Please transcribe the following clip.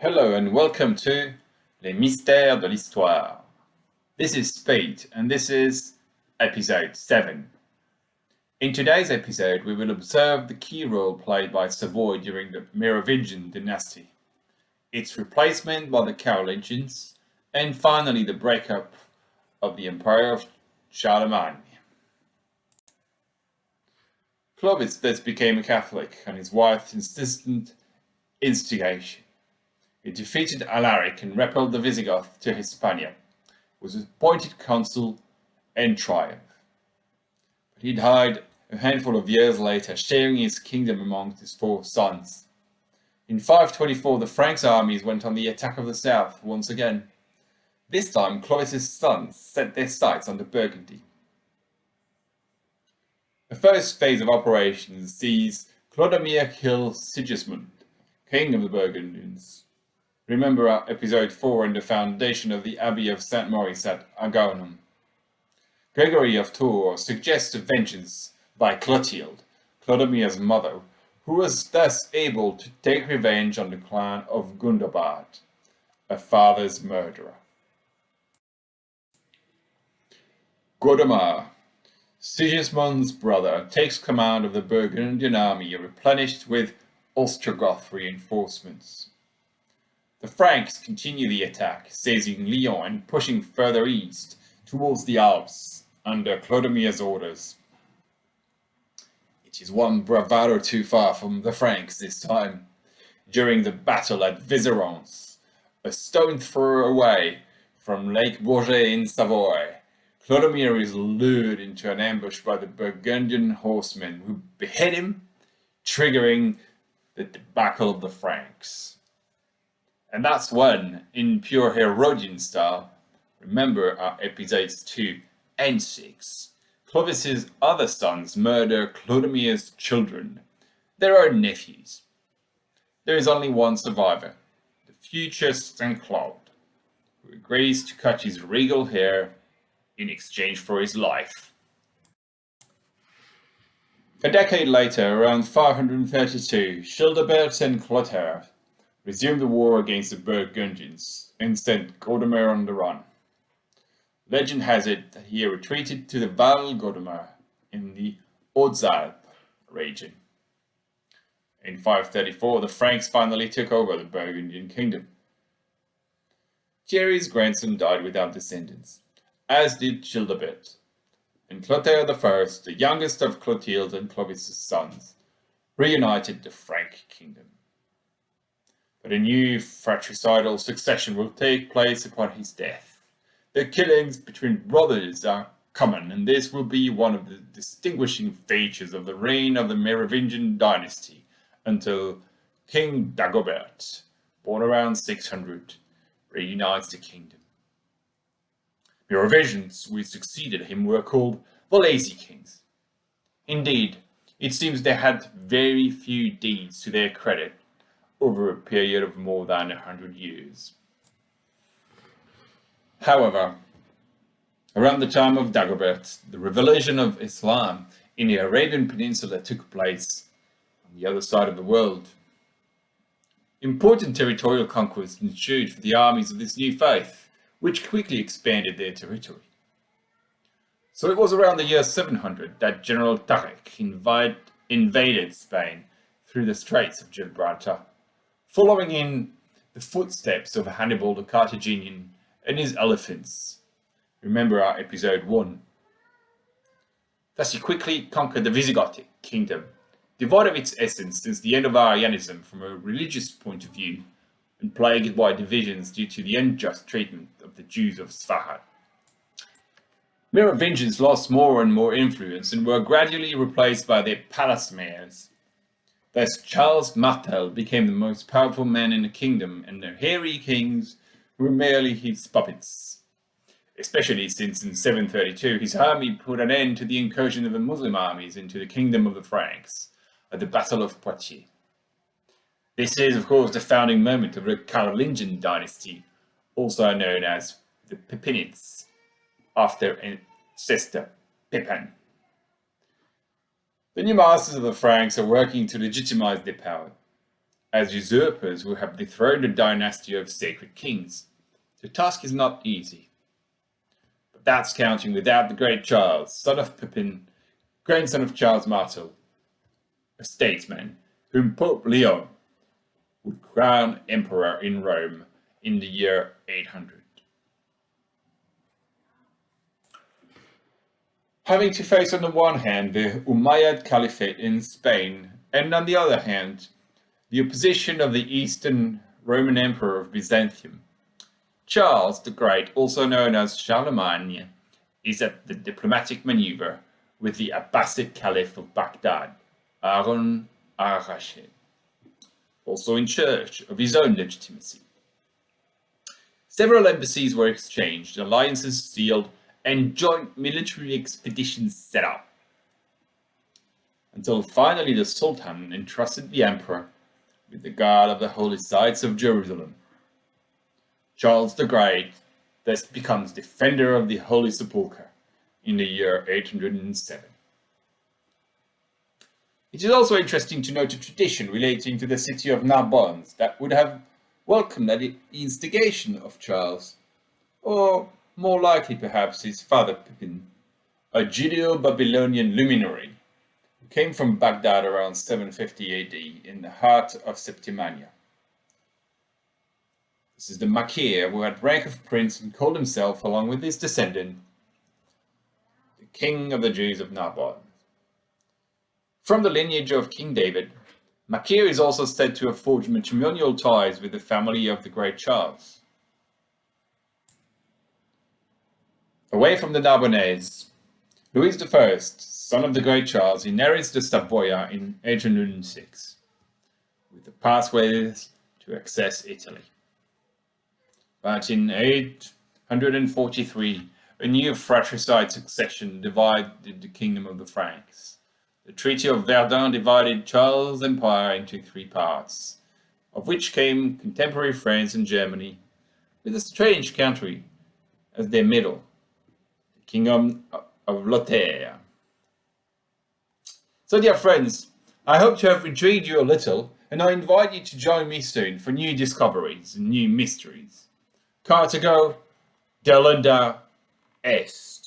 Hello and welcome to Les Mystères de l'Histoire. This is Speed and this is episode 7. In today's episode we will observe the key role played by Savoy during the Merovingian dynasty, its replacement by the Carolingians, and finally the breakup of the Empire of Charlemagne. Clovis thus became a Catholic on his wife's insistent instigation. He defeated Alaric and repelled the Visigoths to Hispania, was appointed consul and triumphed. But he died a handful of years later, sharing his kingdom among his 4 sons. In 524, the Franks' armies went on the attack of the south once again. This time, Clovis' sons set their sights on the Burgundy. The first phase of operations sees Clodomir kill Sigismund, king of the Burgundians. Remember our episode 4 and the foundation of the Abbey of St. Maurice at Agaunum. Gregory of Tours suggests a vengeance by Clotilde, Clodomir's mother, who was thus able to take revenge on the clan of Gundobad, her father's murderer. Godomar, Sigismund's brother, takes command of the Burgundian army replenished with Ostrogoth reinforcements. The Franks continue the attack, seizing Lyon and pushing further east towards the Alps under Clodomir's orders. It is one bravado too far from the Franks this time. During the battle at Viserans, a stone throw away from Lake Bourget in Savoy, Clodomir is lured into an ambush by the Burgundian horsemen who behead him, triggering the debacle of the Franks. And that's when, in pure Herodian style, remember our episodes 2 and 6, Clovis's other sons murder Clodomir's children, their own nephews. There is only one survivor, the future Saint Claude, who agrees to cut his regal hair in exchange for his life. A decade later, around 532, Childebert and Clotaire resumed the war against the Burgundians and sent Godomar on the run. Legend has it that he retreated to the Val Godomar in the Hautes-Alpes region. In 534, the Franks finally took over the Burgundian kingdom. Thierry's grandson died without descendants, as did Childebert, and Clotaire I, the youngest of Clotilde and Clovis' sons, reunited the Frank kingdom. But a new fratricidal succession will take place upon his death. The killings between brothers are common, and this will be one of the distinguishing features of the reign of the Merovingian dynasty until King Dagobert, born around 600, reunites the kingdom. Merovingians who succeeded him were called the Lazy Kings. Indeed, it seems they had very few deeds to their credit over a period of more than 100 years. However, around the time of Dagobert, the revelation of Islam in the Arabian Peninsula took place on the other side of the world. Important territorial conquests ensued for the armies of this new faith, which quickly expanded their territory. So it was around the year 700 that General Tariq invaded Spain through the Straits of Gibraltar, following in the footsteps of Hannibal the Carthaginian and his elephants. Remember our episode 1. Thus he quickly conquered the Visigothic kingdom, devoid of its essence since the end of Arianism from a religious point of view, and plagued by divisions due to the unjust treatment of the Jews of Sfahan. Merovingians lost more and more influence and were gradually replaced by their palace mayors. Thus Charles Martel became the most powerful man in the kingdom, and the hairy kings were merely his puppets. Especially since in 732 his army put an end to the incursion of the Muslim armies into the kingdom of the Franks at the Battle of Poitiers. This is, of course, the founding moment of the Carolingian dynasty, also known as the Pepinids, after ancestor Pepin. The new masters of the Franks are working to legitimize their power. as usurpers who have dethroned a dynasty of sacred kings. The task is not easy. But that's counting without the great Charles, son of Pippin, grandson of Charles Martel, a statesman whom Pope Leon would crown emperor in Rome in the year 800. Having to face on the one hand the Umayyad Caliphate in Spain, and on the other hand the opposition of the Eastern Roman Emperor of Byzantium, Charles the Great, also known as Charlemagne, is at the diplomatic maneuver with the Abbasid Caliph of Baghdad, Harun al-Rashid, also in search of his own legitimacy. Several embassies were exchanged, alliances sealed, and joint military expeditions set up, until finally the Sultan entrusted the Emperor with the guard of the holy sites of Jerusalem. Charles the Great thus becomes defender of the Holy Sepulchre in the year 807. It is also interesting to note a tradition relating to the city of Narbonne that would have welcomed at the instigation of Charles, or more likely perhaps his father Pippin, a Judeo-Babylonian luminary who came from Baghdad around 750 AD in the heart of Septimania. This is the Makir who had rank of prince and called himself, along with his descendant, the King of the Jews of Narbonne. From the lineage of King David, Makir is also said to have forged matrimonial ties with the family of the great Charles. Away from the Narbonnese, Louis I, son of the great Charles, inherits the Savoy in 806, with the pathways to access Italy. But in 843, a new fratricide succession divided the kingdom of the Franks. The Treaty of Verdun divided Charles' empire into three parts, of which came contemporary France and Germany, with a strange country as their middle, the Kingdom of Lothair. So dear friends, I hope to have intrigued you a little, and I invite you to join me soon for new discoveries and new mysteries. Cartago, Delenda Est.